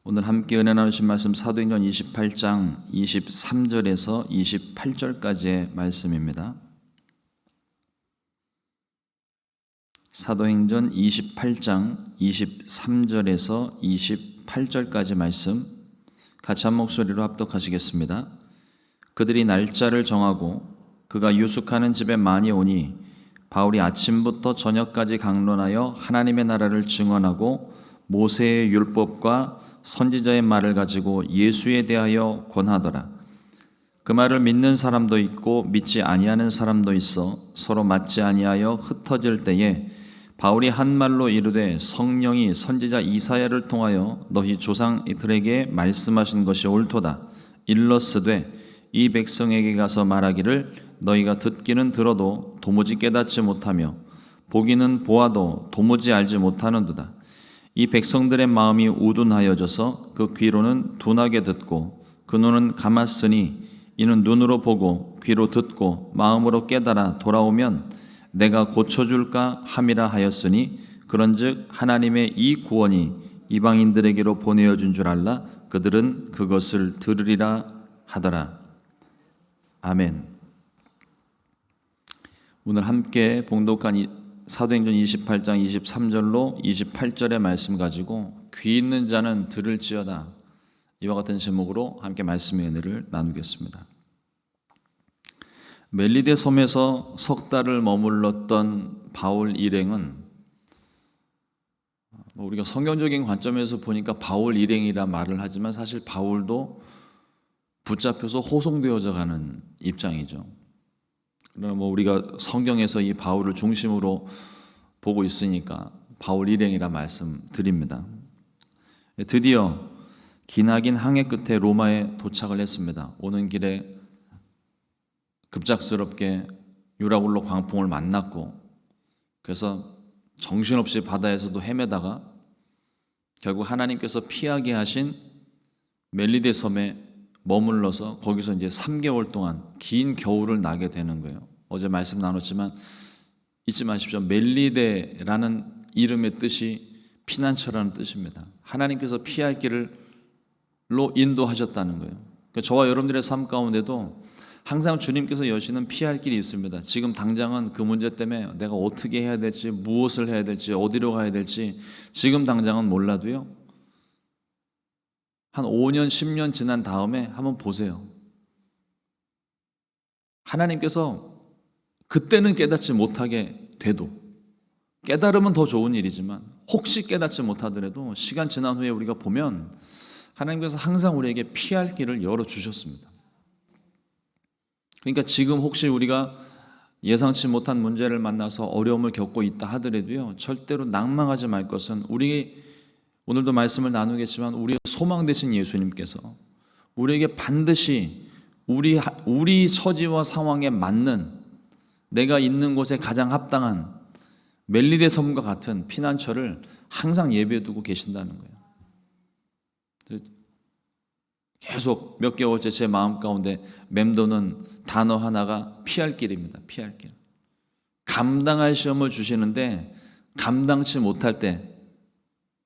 오늘 함께 은혜 나누신 말씀 사도행전 28장 23절에서 28절까지의 말씀입니다. 사도행전 28장 23절에서 28절까지 말씀 같이 한 목소리로 합독하시겠습니다. 그들이 날짜를 정하고 그가 유숙하는 집에 많이 오니 바울이 아침부터 저녁까지 강론하여 하나님의 나라를 증언하고 모세의 율법과 선지자의 말을 가지고 예수에 대하여 권하더라. 그 말을 믿는 사람도 있고 믿지 아니하는 사람도 있어 서로 맞지 아니하여 흩어질 때에 바울이 한 말로 이르되 성령이 선지자 이사야를 통하여 너희 조상들에게 말씀하신 것이 옳도다. 일러스되 이 백성에게 가서 말하기를 너희가 듣기는 들어도 도무지 깨닫지 못하며 보기는 보아도 도무지 알지 못하는도다. 이 백성들의 마음이 우둔하여져서 그 귀로는 둔하게 듣고 그 눈은 감았으니 이는 눈으로 보고 귀로 듣고 마음으로 깨달아 돌아오면 내가 고쳐줄까 함이라 하였으니 그런즉 하나님의 이 구원이 이방인들에게로 보내어준 줄 알라. 그들은 그것을 들으리라 하더라. 아멘. 오늘 함께 봉독한 사도행전 28장 23절로 28절의 말씀 가지고 귀 있는 자는 들을지어다, 이와 같은 제목으로 함께 말씀의 은혜를 나누겠습니다. 멜리데 섬에서 석 달을 머물렀던 바울 일행은 우리가 성경적인 관점에서 보니까 바울 일행이라 말을 하지만 사실 바울도 붙잡혀서 호송되어져 가는 입장이죠. 그러나 우리가 성경에서 이 바울을 중심으로 보고 있으니까 바울 일행이라 말씀드립니다. 드디어 기나긴 항해 끝에 로마에 도착을 했습니다. 오는 길에 급작스럽게 유라굴로 광풍을 만났고 그래서 정신없이 바다에서도 헤매다가 결국 하나님께서 피하게 하신 멜리데 섬에 머물러서 거기서 이제 3개월 동안 긴 겨울을 나게 되는 거예요. 어제 말씀 나눴지만 잊지 마십시오. 멜리데라는 이름의 뜻이 피난처라는 뜻입니다. 하나님께서 피할 길로 인도하셨다는 거예요. 그러니까 저와 여러분들의 삶 가운데도 항상 주님께서 여시는 피할 길이 있습니다. 지금 당장은 그 문제 때문에 내가 어떻게 해야 될지, 무엇을 해야 될지, 어디로 가야 될지 지금 당장은 몰라도요, 한 5년, 10년 지난 다음에 한번 보세요. 하나님께서 그때는 깨닫지 못하게 돼도, 깨달으면 더 좋은 일이지만 혹시 깨닫지 못하더라도 시간 지난 후에 우리가 보면 하나님께서 항상 우리에게 피할 길을 열어주셨습니다. 그러니까 지금 혹시 우리가 예상치 못한 문제를 만나서 어려움을 겪고 있다 하더라도요, 절대로 낭망하지 말 것은 오늘도 말씀을 나누겠지만 우리의 소망 되신 예수님께서 우리에게 반드시 우리 처지와 상황에 맞는, 내가 있는 곳에 가장 합당한 멜리데 섬과 같은 피난처를 항상 예비해 두고 계신다는 거예요. 계속 몇 개월째 제 마음 가운데 맴도는 단어 하나가 피할 길입니다. 피할 길. 감당할 시험을 주시는데 감당치 못할 때,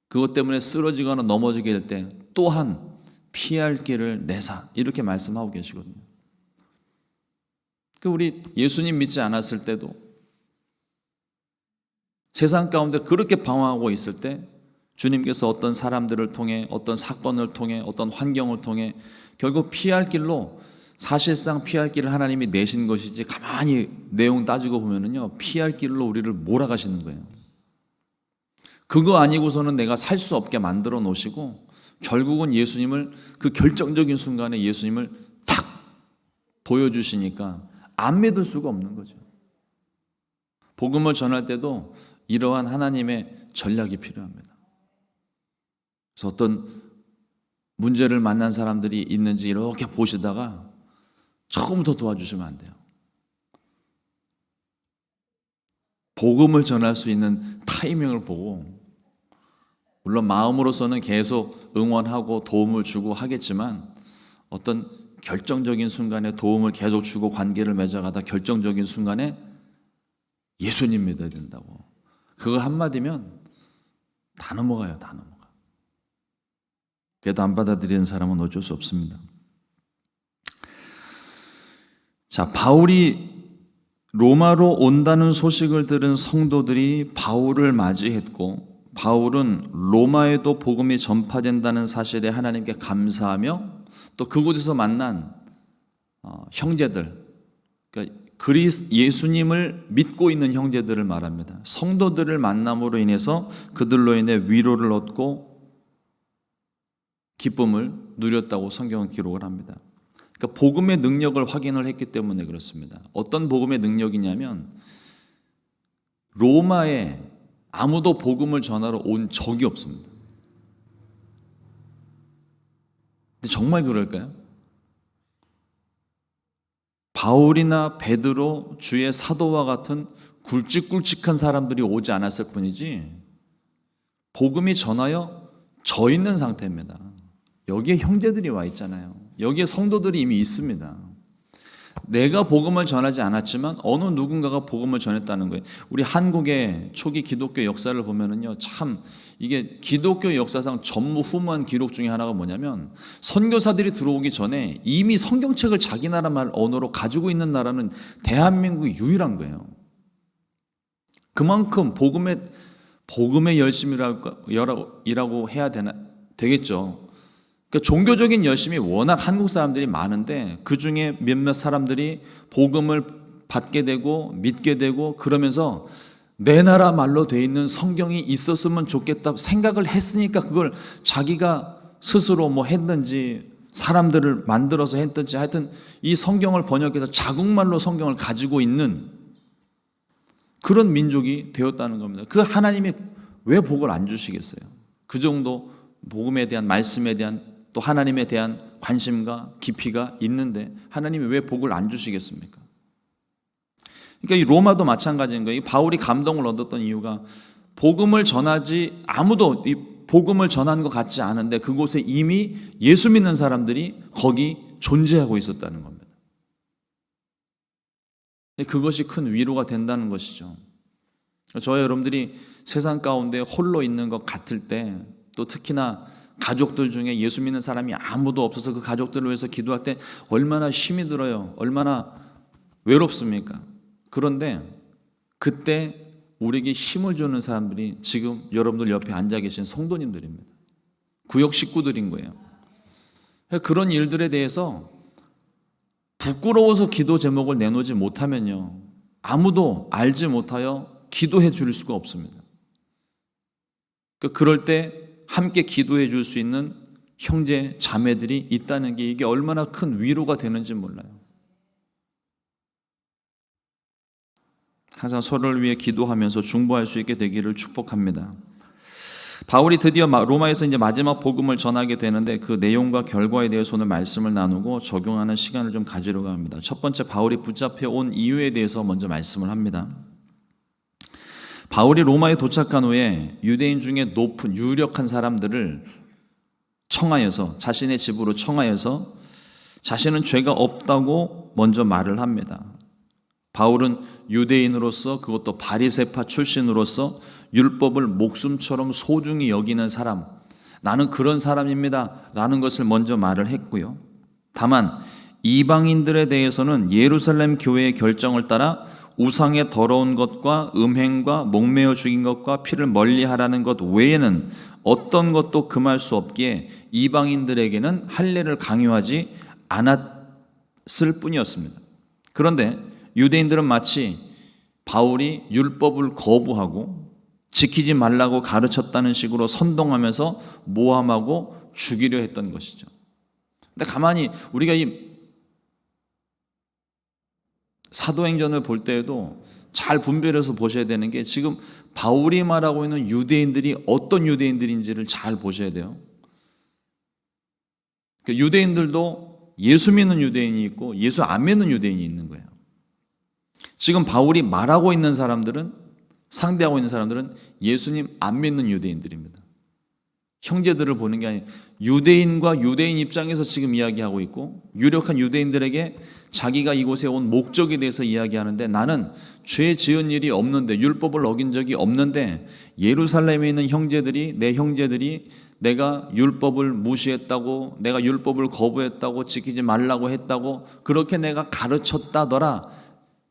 그것 때문에 쓰러지거나 넘어지게 될 때 또한 피할 길을 내사, 이렇게 말씀하고 계시거든요. 우리 예수님 믿지 않았을 때도 세상 가운데 그렇게 방황하고 있을 때 주님께서 어떤 사람들을 통해, 어떤 사건을 통해, 어떤 환경을 통해 결국 피할 길로, 사실상 피할 길을 하나님이 내신 것이지 가만히 내용 따지고 보면은요, 피할 길로 우리를 몰아가시는 거예요. 그거 아니고서는 내가 살 수 없게 만들어 놓으시고 결국은 예수님을, 그 결정적인 순간에 예수님을 탁 보여주시니까 안 믿을 수가 없는 거죠. 복음을 전할 때도 이러한 하나님의 전략이 필요합니다. 그래서 어떤 문제를 만난 사람들이 있는지 이렇게 보시다가 처음부터 도와주시면 안 돼요. 복음을 전할 수 있는 타이밍을 보고, 물론 마음으로서는 계속 응원하고 도움을 주고 하겠지만 어떤 결정적인 순간에 도움을 계속 주고 관계를 맺어가다 결정적인 순간에 예수님 믿어야 된다고, 그거 한마디면 다 넘어가요. 다 넘어가. 그래도 안 받아들이는 사람은 어쩔 수 없습니다. 자, 바울이 로마로 온다는 소식을 들은 성도들이 바울을 맞이했고, 바울은 로마에도 복음이 전파된다는 사실에 하나님께 감사하며 또 그곳에서 만난 형제들, 그러니까 예수님을 믿고 있는 형제들을 말합니다. 성도들을 만남으로 인해서 그들로 인해 위로를 얻고 기쁨을 누렸다고 성경은 기록을 합니다. 그러니까 복음의 능력을 확인을 했기 때문에 그렇습니다. 어떤 복음의 능력이냐면 로마에 아무도 복음을 전하러 온 적이 없습니다. 근데 정말 그럴까요? 바울이나 베드로, 주의 사도와 같은 굵직굵직한 사람들이 오지 않았을 뿐이지 복음이 전하여 져 있는 상태입니다. 여기에 형제들이 와 있잖아요. 여기에 성도들이 이미 있습니다. 내가 복음을 전하지 않았지만 어느 누군가가 복음을 전했다는 거예요. 우리 한국의 초기 기독교 역사를 보면은요, 참 이게 기독교 역사상 전무후무한 기록 중에 하나가 뭐냐면 선교사들이 들어오기 전에 이미 성경책을 자기 나라 말 언어로 가지고 있는 나라는 대한민국이 유일한 거예요. 그만큼 복음의 열심이라고 해야 되겠죠. 그러니까 종교적인 열심이 워낙 한국 사람들이 많은데 그 중에 몇몇 사람들이 복음을 받게 되고 믿게 되고 그러면서 내 나라 말로 돼 있는 성경이 있었으면 좋겠다 생각을 했으니까 그걸 자기가 스스로 뭐 했는지 사람들을 만들어서 했든지 하여튼 이 성경을 번역해서 자국말로 성경을 가지고 있는 그런 민족이 되었다는 겁니다. 그 하나님이 왜 복을 안 주시겠어요? 그 정도 복음에 대한 말씀에 대한 또 하나님에 대한 관심과 깊이가 있는데 하나님이 왜 복을 안 주시겠습니까? 그러니까 이 로마도 마찬가지인 거예요. 바울이 감동을 얻었던 이유가 복음을 전하지 아무도 이 복음을 전한 것 같지 않은데 그곳에 이미 예수 믿는 사람들이 거기 존재하고 있었다는 겁니다. 그것이 큰 위로가 된다는 것이죠. 저와 여러분들이 세상 가운데 홀로 있는 것 같을 때 또 특히나 가족들 중에 예수 믿는 사람이 아무도 없어서 그 가족들을 위해서 기도할 때 얼마나 힘이 들어요. 얼마나 외롭습니까? 그런데 그때 우리에게 힘을 주는 사람들이 지금 여러분들 옆에 앉아 계신 성도님들입니다. 구역 식구들인 거예요. 그런 일들에 대해서 부끄러워서 기도 제목을 내놓지 못하면요, 아무도 알지 못하여 기도해 줄 수가 없습니다. 그럴 때 함께 기도해 줄 수 있는 형제 자매들이 있다는 게 이게 얼마나 큰 위로가 되는지 몰라요. 항상 서로를 위해 기도하면서 중보할 수 있게 되기를 축복합니다. 바울이 드디어 로마에서 이제 마지막 복음을 전하게 되는데 그 내용과 결과에 대해서 오늘 말씀을 나누고 적용하는 시간을 좀 가지려고 합니다. 첫 번째, 바울이 붙잡혀 온 이유에 대해서 먼저 말씀을 합니다. 바울이 로마에 도착한 후에 유대인 중에 높은 유력한 사람들을 청하여서 자신의 집으로 청하여서 자신은 죄가 없다고 먼저 말을 합니다. 바울은 유대인으로서 그것도 바리새파 출신으로서 율법을 목숨처럼 소중히 여기는 사람, 나는 그런 사람입니다 라는 것을 먼저 말을 했고요. 다만 이방인들에 대해서는 예루살렘 교회의 결정을 따라 우상의 더러운 것과 음행과 목매어 죽인 것과 피를 멀리하라는 것 외에는 어떤 것도 금할 수 없기에 이방인들에게는 할례를 강요하지 않았을 뿐이었습니다. 그런데 유대인들은 마치 바울이 율법을 거부하고 지키지 말라고 가르쳤다는 식으로 선동하면서 모함하고 죽이려 했던 것이죠. 근데 가만히 우리가 이 사도행전을 볼 때에도 잘 분별해서 보셔야 되는 게 지금 바울이 말하고 있는 유대인들이 어떤 유대인들인지를 잘 보셔야 돼요. 유대인들도 예수 믿는 유대인이 있고 예수 안 믿는 유대인이 있는 거예요. 지금 바울이 말하고 있는 사람들은, 상대하고 있는 사람들은 예수님 안 믿는 유대인들입니다. 형제들을 보는 게 아니라 유대인과 유대인 입장에서 지금 이야기하고 있고 유력한 유대인들에게 자기가 이곳에 온 목적에 대해서 이야기하는데 나는 죄 지은 일이 없는데 율법을 어긴 적이 없는데 예루살렘에 있는 형제들이 내 형제들이 내가 율법을 무시했다고, 내가 율법을 거부했다고, 지키지 말라고 했다고 그렇게 내가 가르쳤다더라,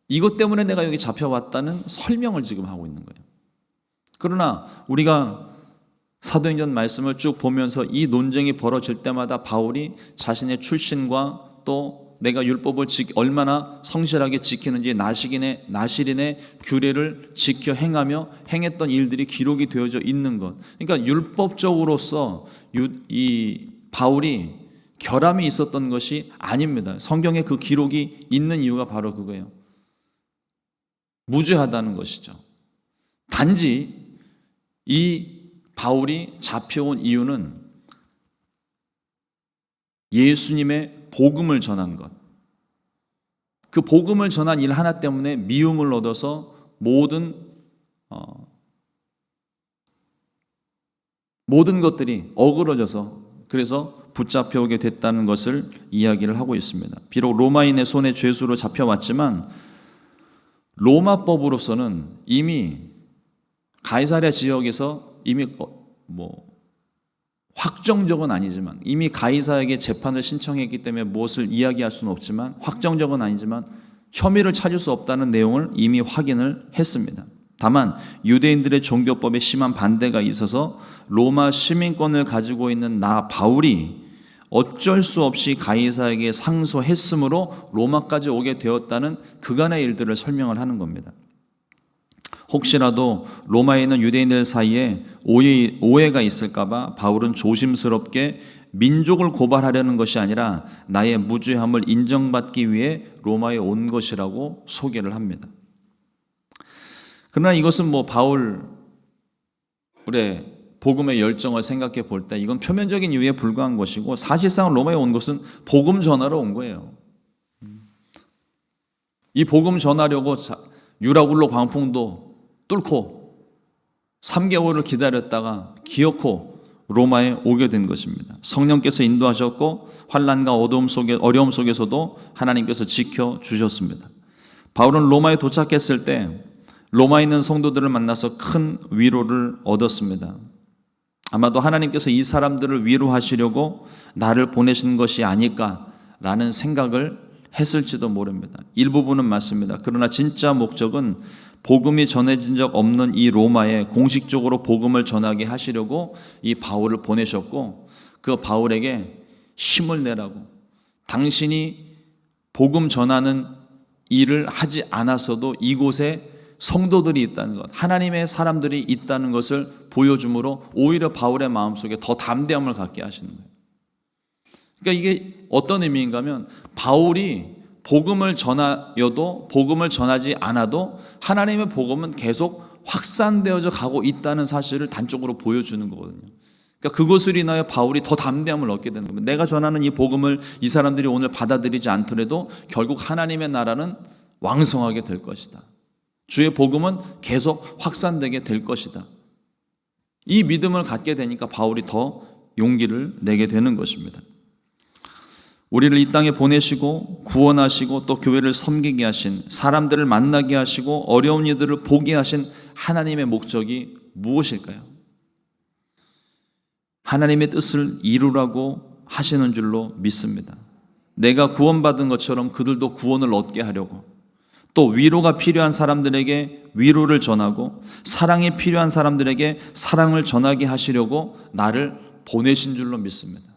이것 때문에 내가 여기 잡혀왔다는 설명을 지금 하고 있는 거예요. 그러나 우리가 사도행전 말씀을 쭉 보면서 이 논쟁이 벌어질 때마다 바울이 자신의 출신과 또 내가 율법을 얼마나 성실하게 지키는지 나실인의 규례를 지켜 행하며 행했던 일들이 기록이 되어져 있는 것. 그러니까 율법적으로서 이 바울이 결함이 있었던 것이 아닙니다. 성경에 그 기록이 있는 이유가 바로 그거예요. 무죄하다는 것이죠. 단지 이 바울이 잡혀온 이유는 예수님의 복음을 전한 것, 그 복음을 전한 일 하나 때문에 미움을 얻어서 모든 것들이 어그러져서 그래서 붙잡혀오게 됐다는 것을 이야기를 하고 있습니다. 비록 로마인의 손에 죄수로 잡혀왔지만 로마법으로서는 이미 가이사랴 지역에서 이미 확정적은 아니지만 이미 가이사에게 재판을 신청했기 때문에 무엇을 이야기할 수는 없지만 확정적은 아니지만 혐의를 찾을 수 없다는 내용을 이미 확인을 했습니다. 다만 유대인들의 종교법에 심한 반대가 있어서 로마 시민권을 가지고 있는 나 바울이 어쩔 수 없이 가이사에게 상소했으므로 로마까지 오게 되었다는 그간의 일들을 설명을 하는 겁니다. 혹시라도 로마에 있는 유대인들 사이에 오해가 있을까봐 바울은 조심스럽게 민족을 고발하려는 것이 아니라 나의 무죄함을 인정받기 위해 로마에 온 것이라고 소개를 합니다. 그러나 이것은 바울의 복음의 열정을 생각해 볼 때 이건 표면적인 이유에 불과한 것이고 사실상 로마에 온 것은 복음 전하러 온 거예요. 이 복음 전하려고 유라굴로 광풍도 뚫고 3개월을 기다렸다가 기어코 로마에 오게 된 것입니다. 성령께서 인도하셨고 환난과 어려움 속에서도 하나님께서 지켜주셨습니다. 바울은 로마에 도착했을 때 로마에 있는 성도들을 만나서 큰 위로를 얻었습니다. 아마도 하나님께서 이 사람들을 위로하시려고 나를 보내신 것이 아닐까라는 생각을 했을지도 모릅니다. 일부분은 맞습니다. 그러나 진짜 목적은 복음이 전해진 적 없는 이 로마에 공식적으로 복음을 전하게 하시려고 이 바울을 보내셨고 그 바울에게 힘을 내라고, 당신이 복음 전하는 일을 하지 않았어도 이곳에 성도들이 있다는 것, 하나님의 사람들이 있다는 것을 보여줌으로 오히려 바울의 마음속에 더 담대함을 갖게 하시는 거예요. 그러니까 이게 어떤 의미인가 하면 바울이 복음을 전하여도 복음을 전하지 않아도 하나님의 복음은 계속 확산되어져 가고 있다는 사실을 단적으로 보여주는 거거든요. 그러니까 그것을 인하여 바울이 더 담대함을 얻게 되는 겁니다. 내가 전하는 이 복음을 이 사람들이 오늘 받아들이지 않더라도 결국 하나님의 나라는 왕성하게 될 것이다. 주의 복음은 계속 확산되게 될 것이다. 이 믿음을 갖게 되니까 바울이 더 용기를 내게 되는 것입니다. 우리를 이 땅에 보내시고 구원하시고 또 교회를 섬기게 하신, 사람들을 만나게 하시고 어려운 이들을 보게 하신 하나님의 목적이 무엇일까요? 하나님의 뜻을 이루라고 하시는 줄로 믿습니다. 내가 구원받은 것처럼 그들도 구원을 얻게 하려고, 또 위로가 필요한 사람들에게 위로를 전하고 사랑이 필요한 사람들에게 사랑을 전하게 하시려고 나를 보내신 줄로 믿습니다.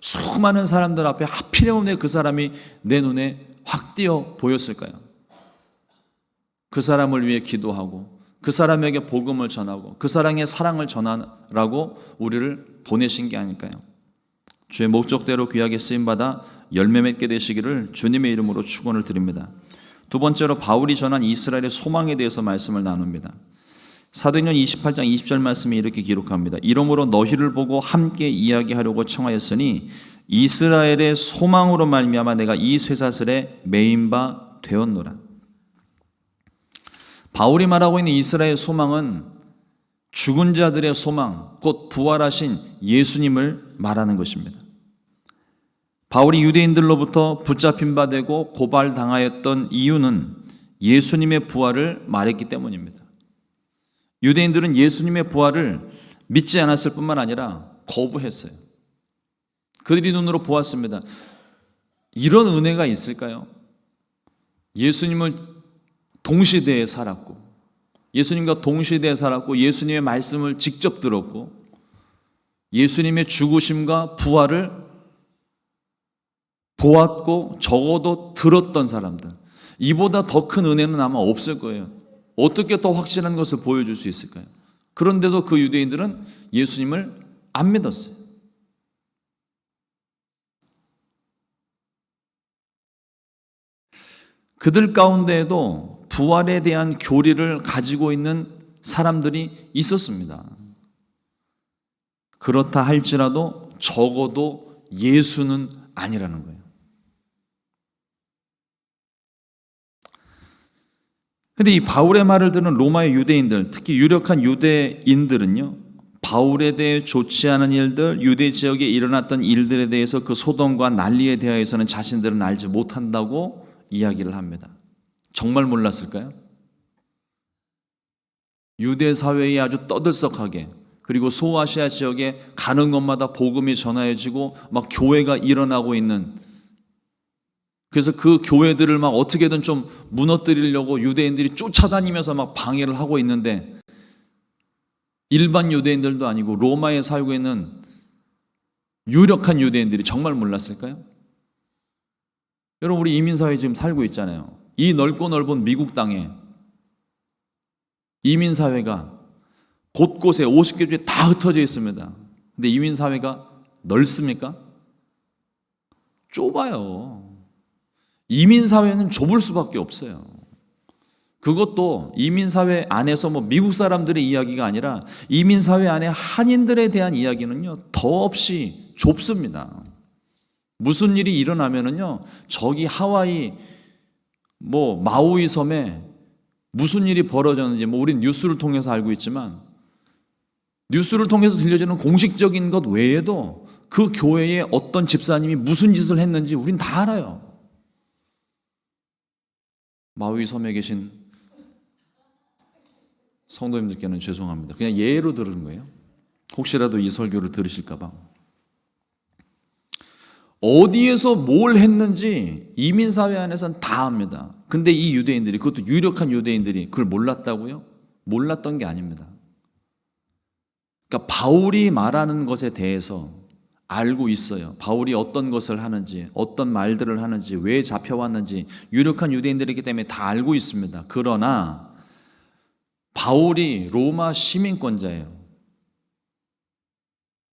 수많은 사람들 앞에 하필이면 그 사람이 내 눈에 확 띄어 보였을까요? 그 사람을 위해 기도하고 그 사람에게 복음을 전하고 그 사람의 사랑을 전하라고 우리를 보내신 게 아닐까요? 주의 목적대로 귀하게 쓰임받아 열매 맺게 되시기를 주님의 이름으로 축원을 드립니다. 두 번째로 바울이 전한 이스라엘의 소망에 대해서 말씀을 나눕니다. 사도행전 28장 20절 말씀이 이렇게 기록합니다. 이러므로 너희를 보고 함께 이야기하려고 청하였으니 이스라엘의 소망으로 말미암아 내가 이 쇠사슬에 매인 바 되었노라. 바울이 말하고 있는 이스라엘의 소망은 죽은 자들의 소망, 곧 부활하신 예수님을 말하는 것입니다. 바울이 유대인들로부터 붙잡힌 바 되고 고발당하였던 이유는 예수님의 부활을 말했기 때문입니다. 유대인들은 예수님의 부활을 믿지 않았을 뿐만 아니라 거부했어요. 그들이 눈으로 보았습니다. 이런 은혜가 있을까요? 예수님을 동시대에 살았고, 예수님과 동시대에 살았고, 예수님의 말씀을 직접 들었고, 예수님의 죽으심과 부활을 보았고 적어도 들었던 사람들, 이보다 더 큰 은혜는 아마 없을 거예요. 어떻게 더 확실한 것을 보여줄 수 있을까요? 그런데도 그 유대인들은 예수님을 안 믿었어요. 그들 가운데에도 부활에 대한 교리를 가지고 있는 사람들이 있었습니다. 그렇다 할지라도 적어도 예수는 아니라는 거예요. 근데 이 바울의 말을 들은 로마의 유대인들, 특히 유력한 유대인들은요, 바울에 대해 좋지 않은 일들, 유대 지역에 일어났던 일들에 대해서 그 소동과 난리에 대해서는 자신들은 알지 못한다고 이야기를 합니다. 정말 몰랐을까요? 유대 사회에 아주 떠들썩하게, 그리고 소아시아 지역에 가는 곳마다 복음이 전해지고 막 교회가 일어나고 있는, 그래서 그 교회들을 막 어떻게든 좀 무너뜨리려고 유대인들이 쫓아다니면서 막 방해를 하고 있는데, 일반 유대인들도 아니고 로마에 살고 있는 유력한 유대인들이 정말 몰랐을까요? 여러분, 우리 이민사회에 지금 살고 있잖아요. 이 넓고 넓은 미국 땅에 이민사회가 곳곳에 50개 주에 다 흩어져 있습니다. 근데 이민사회가 넓습니까? 좁아요. 이민사회는 좁을 수밖에 없어요. 그것도 이민사회 안에서 뭐 미국 사람들의 이야기가 아니라 이민사회 안에 한인들에 대한 이야기는요, 더없이 좁습니다. 무슨 일이 일어나면은요, 저기 하와이 뭐 마우이 섬에 무슨 일이 벌어졌는지 뭐 우린 뉴스를 통해서 알고 있지만, 뉴스를 통해서 들려지는 공식적인 것 외에도 그 교회에 어떤 집사님이 무슨 짓을 했는지 우린 다 알아요. 마우이 섬에 계신 성도님들께는 죄송합니다. 그냥 예로 들은 거예요. 혹시라도 이 설교를 들으실까 봐. 어디에서 뭘 했는지 이민사회 안에서는 다 압니다. 근데 이 유대인들이, 그것도 유력한 유대인들이 그걸 몰랐다고요? 몰랐던 게 아닙니다. 그러니까 바울이 말하는 것에 대해서 알고 있어요. 바울이 어떤 것을 하는지, 어떤 말들을 하는지, 왜 잡혀왔는지 유력한 유대인들이기 때문에 다 알고 있습니다. 그러나 바울이 로마 시민권자예요.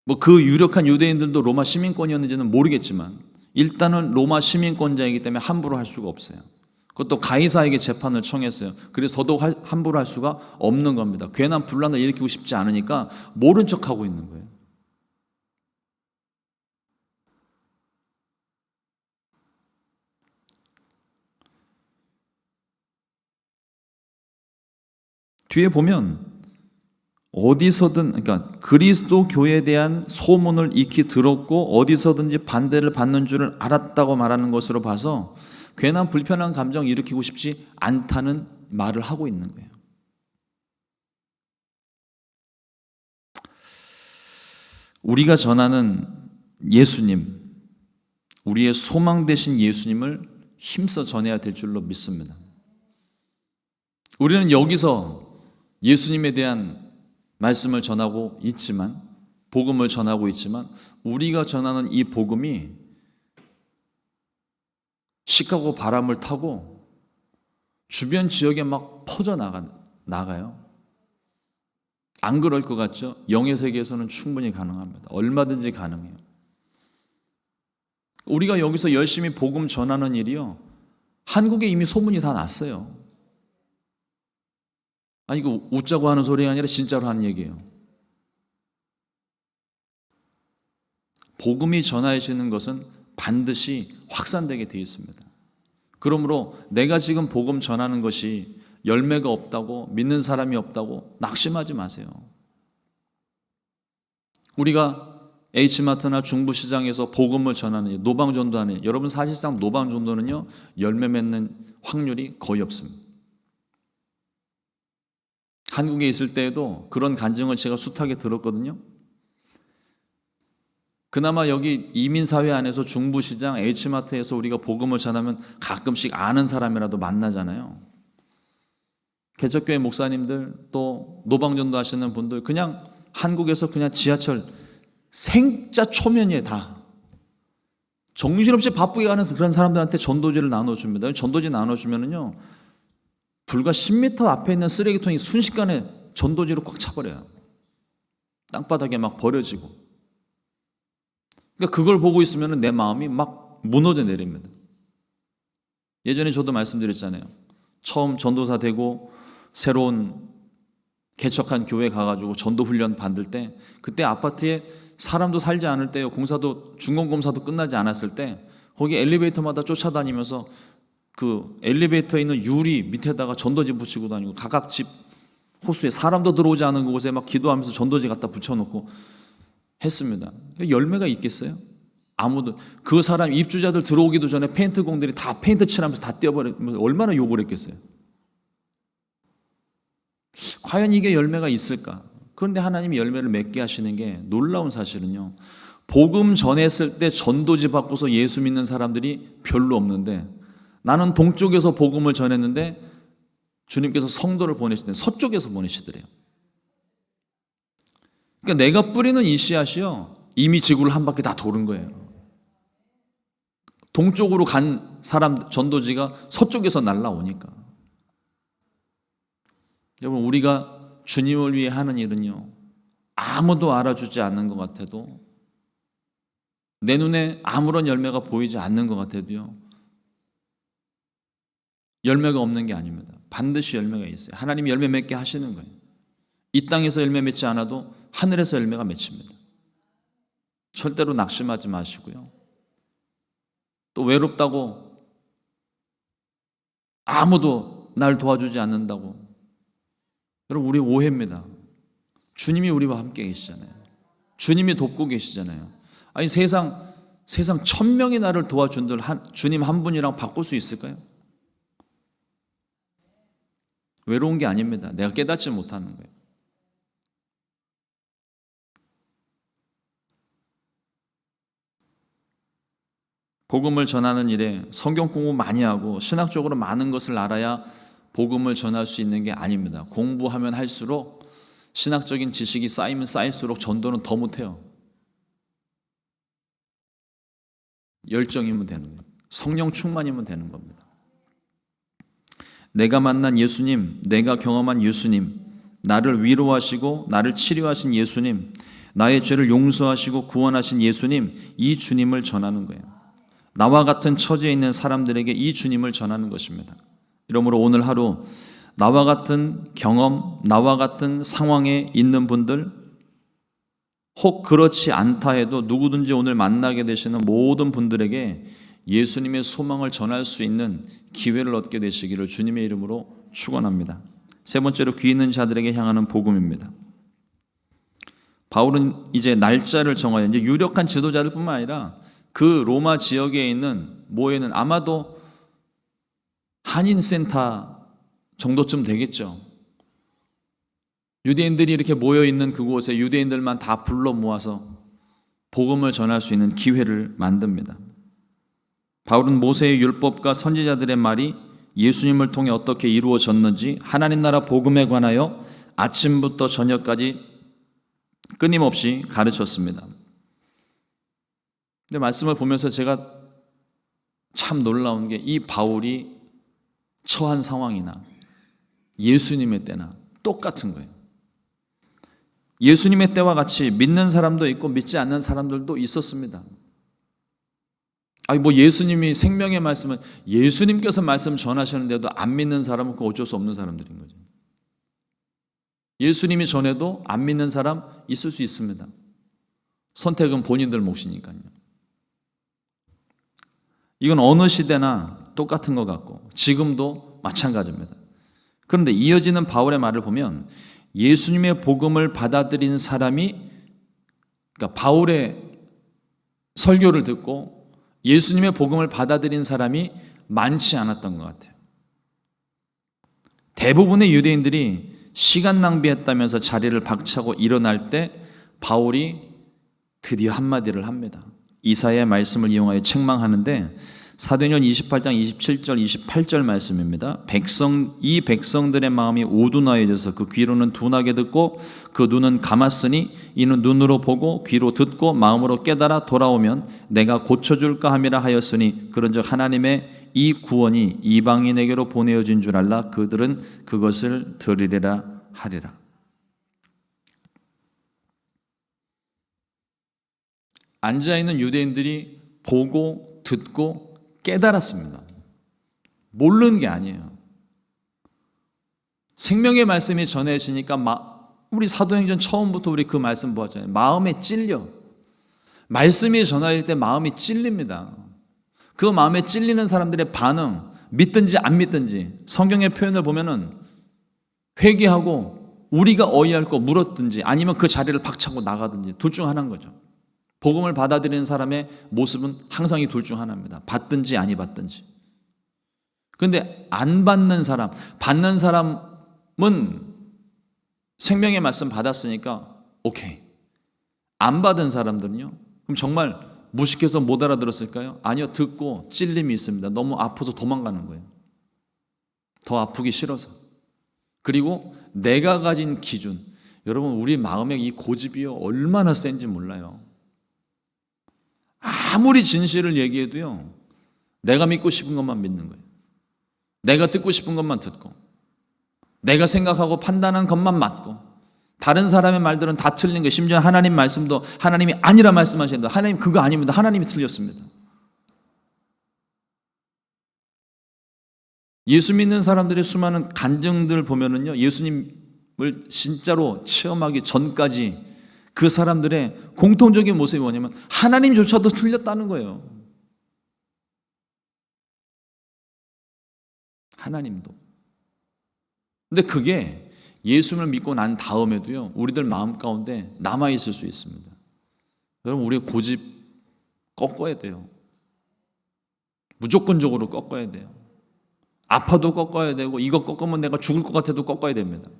뭐 그 유력한 유대인들도 로마 시민권이었는지는 모르겠지만 일단은 로마 시민권자이기 때문에 함부로 할 수가 없어요. 그것도 가이사에게 재판을 청했어요. 그래서 더더욱 함부로 할 수가 없는 겁니다. 괜한 분란을 일으키고 싶지 않으니까 모른 척하고 있는 거예요. 뒤에 보면 어디서든, 그러니까 그리스도 교회에 대한 소문을 익히 들었고 어디서든지 반대를 받는 줄을 알았다고 말하는 것으로 봐서 괜한 불편한 감정 일으키고 싶지 않다는 말을 하고 있는 거예요. 우리가 전하는 예수님, 우리의 소망 되신 예수님을 힘써 전해야 될 줄로 믿습니다. 우리는 여기서 예수님에 대한 말씀을 전하고 있지만, 복음을 전하고 있지만, 우리가 전하는 이 복음이 시카고 바람을 타고 주변 지역에 막 나가요. 안 그럴 것 같죠? 영의 세계에서는 충분히 가능합니다. 얼마든지 가능해요. 우리가 여기서 열심히 복음 전하는 일이요, 한국에 이미 소문이 다 났어요. 아니, 그 웃자고 하는 소리가 아니라 진짜로 하는 얘기예요. 복음이 전해지는 것은 반드시 확산되게 되어 있습니다. 그러므로 내가 지금 복음 전하는 것이 열매가 없다고, 믿는 사람이 없다고 낙심하지 마세요. 우리가 H마트나 중부시장에서 복음을 전하는, 노방전도하는, 여러분 사실상 노방전도는요, 열매 맺는 확률이 거의 없습니다. 한국에 있을 때에도 그런 간증을 제가 숱하게 들었거든요. 그나마 여기 이민사회 안에서 중부시장, H마트에서 우리가 복음을 전하면 가끔씩 아는 사람이라도 만나잖아요. 개척교회 목사님들, 또 노방전도 하시는 분들, 그냥 한국에서 그냥 지하철 생자 초면에 다 정신없이 바쁘게 가는 그런 사람들한테 전도지를 나눠줍니다. 전도지 나눠주면은요, 불과 10m 앞에 있는 쓰레기통이 순식간에 전도지로 꽉 차버려요. 땅바닥에 막 버려지고. 그러니까 그걸 보고 있으면 내 마음이 막 무너져 내립니다. 예전에 저도 말씀드렸잖아요. 처음 전도사 되고 새로운 개척한 교회 가가지고 전도 훈련 받을 때, 그때 아파트에 사람도 살지 않을 때요, 공사도 중공검사도 끝나지 않았을 때 거기 엘리베이터마다 쫓아다니면서 그 엘리베이터에 있는 유리 밑에다가 전도지 붙이고 다니고, 각각 집 호수에 사람도 들어오지 않은 곳에 막 기도하면서 전도지 갖다 붙여놓고 했습니다. 열매가 있겠어요? 아무도. 그 사람 입주자들 들어오기도 전에 페인트 공들이 다 페인트 칠하면서 다 떼어버리면 얼마나 욕을 했겠어요. 과연 이게 열매가 있을까? 그런데 하나님이 열매를 맺게 하시는 게 놀라운 사실은요, 복음 전했을 때 전도지 받고서 예수 믿는 사람들이 별로 없는데, 나는 동쪽에서 복음을 전했는데 주님께서 성도를 보내실 때 서쪽에서 보내시더래요. 그러니까 내가 뿌리는 이 씨앗이요, 이미 지구를 한 바퀴 다 도는 거예요. 동쪽으로 간 사람 전도지가 서쪽에서 날라오니까. 여러분, 우리가 주님을 위해 하는 일은요, 아무도 알아주지 않는 것 같아도, 내 눈에 아무런 열매가 보이지 않는 것 같아도요, 열매가 없는 게 아닙니다. 반드시 열매가 있어요. 하나님이 열매 맺게 하시는 거예요. 이 땅에서 열매 맺지 않아도 하늘에서 열매가 맺힙니다. 절대로 낙심하지 마시고요. 또 외롭다고, 아무도 날 도와주지 않는다고, 여러분, 우리 오해입니다. 주님이 우리와 함께 계시잖아요. 주님이 돕고 계시잖아요. 아니, 세상 1000명이 나를 도와준들 주님 한 분이랑 바꿀 수 있을까요? 외로운 게 아닙니다. 내가 깨닫지 못하는 거예요. 복음을 전하는 일에 성경 공부 많이 하고 신학적으로 많은 것을 알아야 복음을 전할 수 있는 게 아닙니다. 공부하면 할수록, 신학적인 지식이 쌓이면 쌓일수록 전도는 더 못해요. 열정이면 되는 거예요. 성령 충만이면 되는 겁니다. 내가 만난 예수님, 내가 경험한 예수님, 나를 위로하시고 나를 치료하신 예수님, 나의 죄를 용서하시고 구원하신 예수님, 이 주님을 전하는 거예요. 나와 같은 처지에 있는 사람들에게 이 주님을 전하는 것입니다. 이러므로 오늘 하루 나와 같은 경험, 나와 같은 상황에 있는 분들, 혹 그렇지 않다 해도 누구든지 오늘 만나게 되시는 모든 분들에게 예수님의 소망을 전할 수 있는 기회를 얻게 되시기를 주님의 이름으로 축원합니다. 세 번째로, 귀 있는 자들에게 향하는 복음입니다. 바울은 이제 날짜를 정하여, 이제 유력한 지도자들뿐만 아니라 그 로마 지역에 있는 모에는 아마도 한인센터 정도쯤 되겠죠. 유대인들이 이렇게 모여있는 그곳에 유대인들만 다 불러 모아서 복음을 전할 수 있는 기회를 만듭니다. 바울은 모세의 율법과 선지자들의 말이 예수님을 통해 어떻게 이루어졌는지 하나님 나라 복음에 관하여 아침부터 저녁까지 끊임없이 가르쳤습니다. 근데 말씀을 보면서 제가 참 놀라운 게, 이 바울이 처한 상황이나 예수님의 때나 똑같은 거예요. 예수님의 때와 같이 믿는 사람도 있고 믿지 않는 사람들도 있었습니다. 아니, 뭐 예수님이 생명의 말씀은 예수님께서 말씀 전하셨는데도 안 믿는 사람은 그 어쩔 수 없는 사람들인 거죠. 예수님이 전해도 안 믿는 사람 있을 수 있습니다. 선택은 본인들 몫이니까요. 이건 어느 시대나 똑같은 것 같고 지금도 마찬가지입니다. 그런데 이어지는 바울의 말을 보면, 예수님의 복음을 받아들인 사람이, 그러니까 바울의 설교를 듣고 예수님의 복음을 받아들인 사람이 많지 않았던 것 같아요. 대부분의 유대인들이 시간 낭비했다면서 자리를 박차고 일어날 때 바울이 드디어 한마디를 합니다. 이사야의 말씀을 이용하여 책망하는데 사도행전 28장 27절 28절 말씀입니다. 이 백성들의 마음이 우둔하여져서 그 귀로는 둔하게 듣고 그 눈은 감았으니 이는 눈으로 보고 귀로 듣고 마음으로 깨달아 돌아오면 내가 고쳐줄까 함이라 하였으니 그런즉 하나님의 이 구원이 이방인에게로 보내어진 줄 알라 그들은 그것을 들으리라 하리라. 앉아있는 유대인들이 보고 듣고 깨달았습니다. 모르는 게 아니에요. 생명의 말씀이 전해지니까 우리 사도행전 처음부터 우리 그 말씀 보았잖아요. 마음에 찔려. 말씀이 전해질 때 마음이 찔립니다. 그 마음에 찔리는 사람들의 반응, 믿든지 안 믿든지 성경의 표현을 보면은 회개하고 우리가 어이할 거 물었든지 아니면 그 자리를 박차고 나가든지 둘 중 하나인 거죠. 복음을 받아들이는 사람의 모습은 항상 이 둘 중 하나입니다. 받든지 아니 받든지. 그런데 안 받는 사람, 받는 사람은 생명의 말씀 받았으니까 오케이. 안 받은 사람들은요? 그럼 정말 무식해서 못 알아들었을까요? 아니요. 듣고 찔림이 있습니다. 너무 아파서 도망가는 거예요. 더 아프기 싫어서. 그리고 내가 가진 기준. 여러분 우리 마음의 이 고집이요 얼마나 센지 몰라요. 아무리 진실을 얘기해도요 내가 믿고 싶은 것만 믿는 거예요. 내가 듣고 싶은 것만 듣고 내가 생각하고 판단한 것만 맞고 다른 사람의 말들은 다 틀린 거예요. 심지어 하나님 말씀도 하나님이 아니라 말씀하시는데 하나님 그거 아닙니다. 하나님이 틀렸습니다. 예수 믿는 사람들의 수많은 간증들 보면은요 예수님을 진짜로 체험하기 전까지 그 사람들의 공통적인 모습이 뭐냐면 하나님조차도 틀렸다는 거예요. 하나님도. 근데 그게 예수를 믿고 난 다음에도요 우리들 마음 가운데 남아있을 수 있습니다. 여러분 우리의 고집 꺾어야 돼요. 무조건적으로 꺾어야 돼요. 아파도 꺾어야 되고 이거 꺾으면 내가 죽을 것 같아도 꺾어야 됩니다.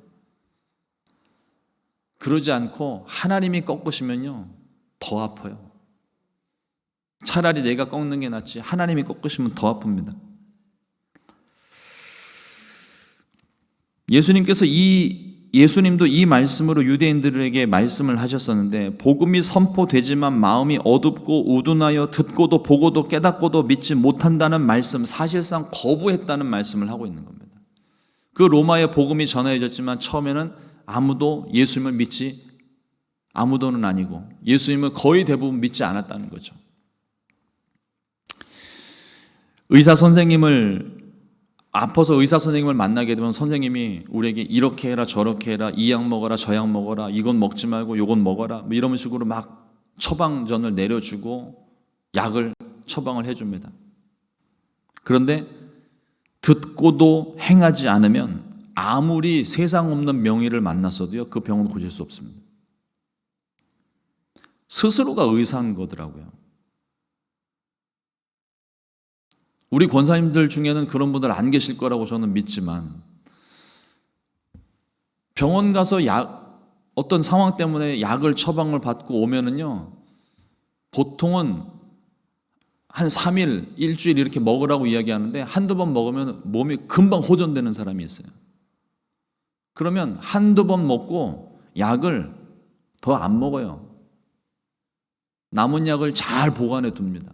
그러지 않고 하나님이 꺾으시면요 더 아파요. 차라리 내가 꺾는 게 낫지 하나님이 꺾으시면 더 아픕니다. 예수님도 이 말씀으로 유대인들에게 말씀을 하셨었는데 복음이 선포되지만 마음이 어둡고 우둔하여 듣고도 보고도 깨닫고도 믿지 못한다는 말씀, 사실상 거부했다는 말씀을 하고 있는 겁니다. 그 로마의 복음이 전해졌지만 처음에는 아무도 예수님을 믿지, 아무도는 아니고 예수님을 거의 대부분 믿지 않았다는 거죠. 아파서 의사 선생님을 만나게 되면 선생님이 우리에게 이렇게 해라 저렇게 해라 이 약 먹어라 저 약 먹어라 이건 먹지 말고 요건 먹어라 뭐 이런 식으로 막 처방전을 내려주고 약을 처방을 해줍니다. 그런데 듣고도 행하지 않으면 아무리 세상 없는 명의를 만났어도요 그 병은 고칠 수 없습니다. 스스로가 의사인 거더라고요. 우리 권사님들 중에는 그런 분들 안 계실 거라고 저는 믿지만 병원 가서 어떤 상황 때문에 약을 처방을 받고 오면은요 보통은 한 3일, 일주일 이렇게 먹으라고 이야기하는데 한두 번 먹으면 몸이 금방 호전되는 사람이 있어요. 그러면 한두 번 먹고 약을 더 안 먹어요. 남은 약을 잘 보관해 둡니다.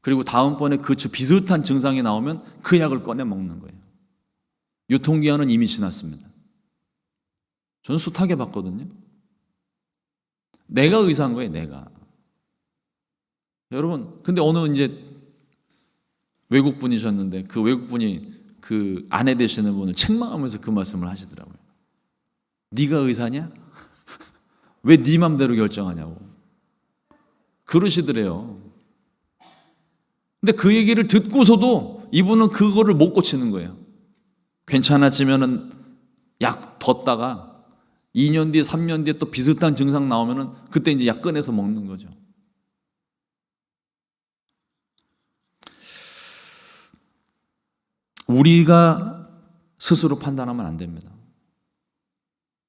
그리고 다음번에 그 비슷한 증상이 나오면 그 약을 꺼내 먹는 거예요. 유통기한은 이미 지났습니다. 저는 숱하게 봤거든요. 내가 의사인 거예요, 내가. 여러분, 근데 어느 이제 외국분이셨는데 그 외국분이 그 아내 되시는 분을 책망하면서 그 말씀을 하시더라고요. 네가 의사냐? 왜 네 맘대로 결정하냐고. 그러시더래요. 근데 그 얘기를 듣고서도 이분은 그거를 못 고치는 거예요. 괜찮아지면은 약 뒀다가 2년 뒤에 3년 뒤에 또 비슷한 증상 나오면은 그때 이제 약 꺼내서 먹는 거죠. 우리가 스스로 판단하면 안 됩니다.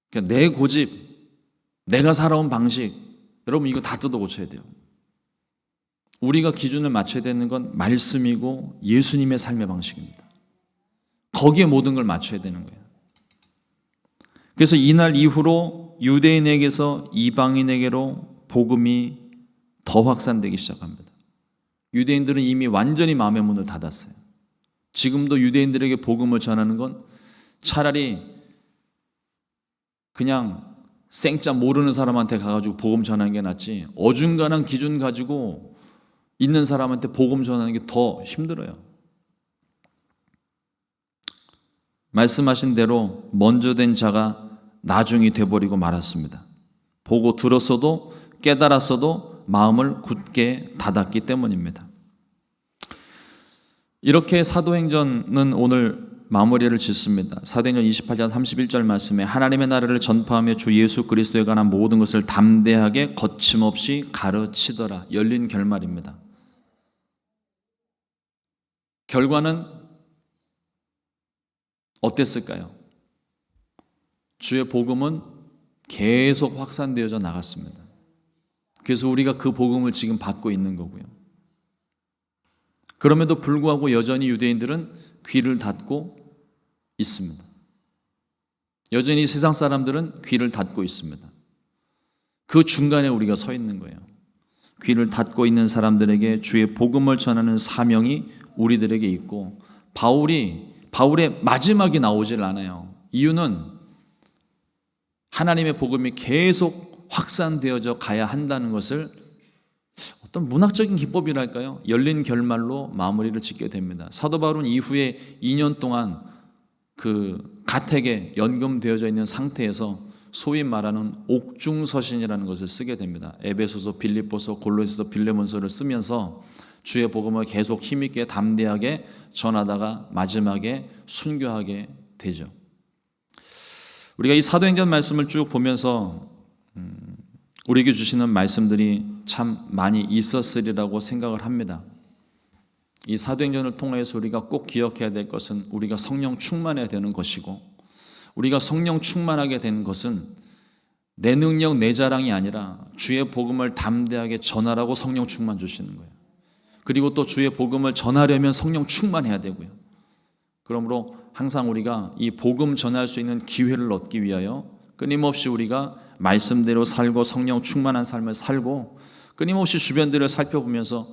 그러니까 내 고집, 내가 살아온 방식, 여러분 이거 다 뜯어 고쳐야 돼요. 우리가 기준을 맞춰야 되는 건 말씀이고 예수님의 삶의 방식입니다. 거기에 모든 걸 맞춰야 되는 거예요. 그래서 이날 이후로 유대인에게서 이방인에게로 복음이 더 확산되기 시작합니다. 유대인들은 이미 완전히 마음의 문을 닫았어요. 지금도 유대인들에게 복음을 전하는 건 차라리 그냥 생짜 모르는 사람한테 가가지고 복음 전하는 게 낫지, 어중간한 기준 가지고 있는 사람한테 복음 전하는 게 더 힘들어요. 말씀하신 대로 먼저 된 자가 나중이 돼버리고 말았습니다. 보고 들었어도 깨달았어도 마음을 굳게 닫았기 때문입니다. 이렇게 사도행전은 오늘 마무리를 짓습니다. 사도행전 28장 31절 말씀에 하나님의 나라를 전파하며 주 예수 그리스도에 관한 모든 것을 담대하게 거침없이 가르치더라. 열린 결말입니다. 결과는 어땠을까요? 주의 복음은 계속 확산되어져 나갔습니다. 그래서 우리가 그 복음을 지금 받고 있는 거고요. 그럼에도 불구하고 여전히 유대인들은 귀를 닫고 있습니다. 여전히 세상 사람들은 귀를 닫고 있습니다. 그 중간에 우리가 서 있는 거예요. 귀를 닫고 있는 사람들에게 주의 복음을 전하는 사명이 우리들에게 있고, 바울의 마지막이 나오질 않아요. 이유는 하나님의 복음이 계속 확산되어져 가야 한다는 것을 어떤 문학적인 기법이랄까요? 열린 결말로 마무리를 짓게 됩니다. 사도 바울은 이후에 2년 동안 그 가택에 연금되어져 있는 상태에서 소위 말하는 옥중서신이라는 것을 쓰게 됩니다. 에베소서, 빌립보서, 골로새서, 빌레몬서를 쓰면서 주의 복음을 계속 힘있게 담대하게 전하다가 마지막에 순교하게 되죠. 우리가 이 사도행전 말씀을 쭉 보면서 우리에게 주시는 말씀들이 참 많이 있었으리라고 생각을 합니다. 이 사도행전을 통해서 우리가 꼭 기억해야 될 것은 우리가 성령 충만해야 되는 것이고, 우리가 성령 충만하게 된 것은 내 능력, 내 자랑이 아니라 주의 복음을 담대하게 전하라고 성령 충만 주시는 거예요. 그리고 또 주의 복음을 전하려면 성령 충만해야 되고요. 그러므로 항상 우리가 이 복음 전할 수 있는 기회를 얻기 위하여 끊임없이 우리가 말씀대로 살고 성령 충만한 삶을 살고, 끊임없이 주변들을 살펴보면서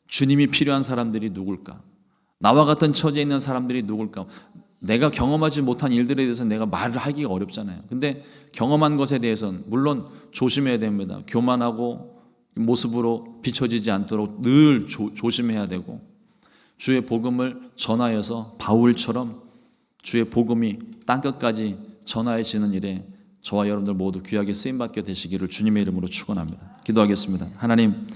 주님이 필요한 사람들이 누굴까? 나와 같은 처지에 있는 사람들이 누굴까? 내가 경험하지 못한 일들에 대해서 내가 말을 하기가 어렵잖아요. 근데 경험한 것에 대해서는 물론 조심해야 됩니다. 교만하고 모습으로 비춰지지 않도록 늘 조심해야 되고, 주의 복음을 전하여서 바울처럼 주의 복음이 땅끝까지 전하여지는 일에 저와 여러분들 모두 귀하게 쓰임받게 되시기를 주님의 이름으로 축원합니다. 기도하겠습니다. 하나님,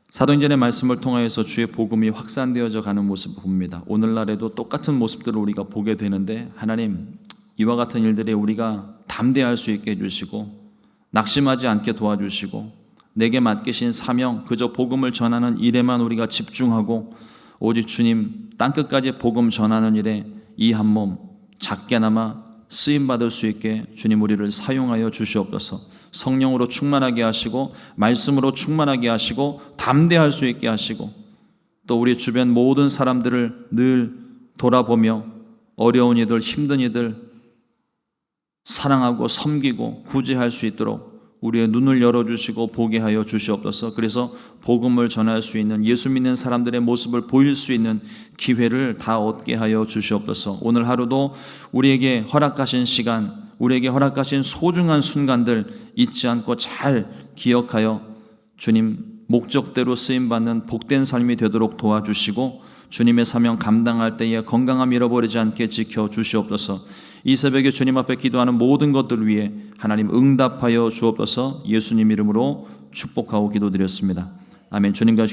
사도행전의 말씀을 통하여서 주의 복음이 확산되어져 가는 모습을 봅니다. 오늘날에도 똑같은 모습들을 우리가 보게 되는데, 하나님, 이와 같은 일들에 우리가 담대할 수 있게 해주시고 낙심하지 않게 도와주시고, 내게 맡기신 사명, 그저 복음을 전하는 일에만 우리가 집중하고 오직 주님 땅끝까지 복음 전하는 일에 이 한 몸 작게나마 쓰임받을 수 있게 주님 우리를 사용하여 주시옵소서. 성령으로 충만하게 하시고 말씀으로 충만하게 하시고 담대할 수 있게 하시고, 또 우리 주변 모든 사람들을 늘 돌아보며 어려운 이들, 힘든 이들 사랑하고 섬기고 구제할 수 있도록 우리의 눈을 열어주시고 보게 하여 주시옵소서. 그래서 복음을 전할 수 있는, 예수 믿는 사람들의 모습을 보일 수 있는 기회를 다 얻게 하여 주시옵소서. 오늘 하루도 우리에게 허락하신 시간, 우리에게 허락하신 소중한 순간들 잊지 않고 잘 기억하여 주님 목적대로 쓰임받는 복된 삶이 되도록 도와주시고, 주님의 사명 감당할 때에 건강함 잃어버리지 않게 지켜주시옵소서. 이 새벽에 주님 앞에 기도하는 모든 것들을 위해 하나님 응답하여 주옵소서. 예수님 이름으로 축복하고 기도드렸습니다. 아멘. 주님과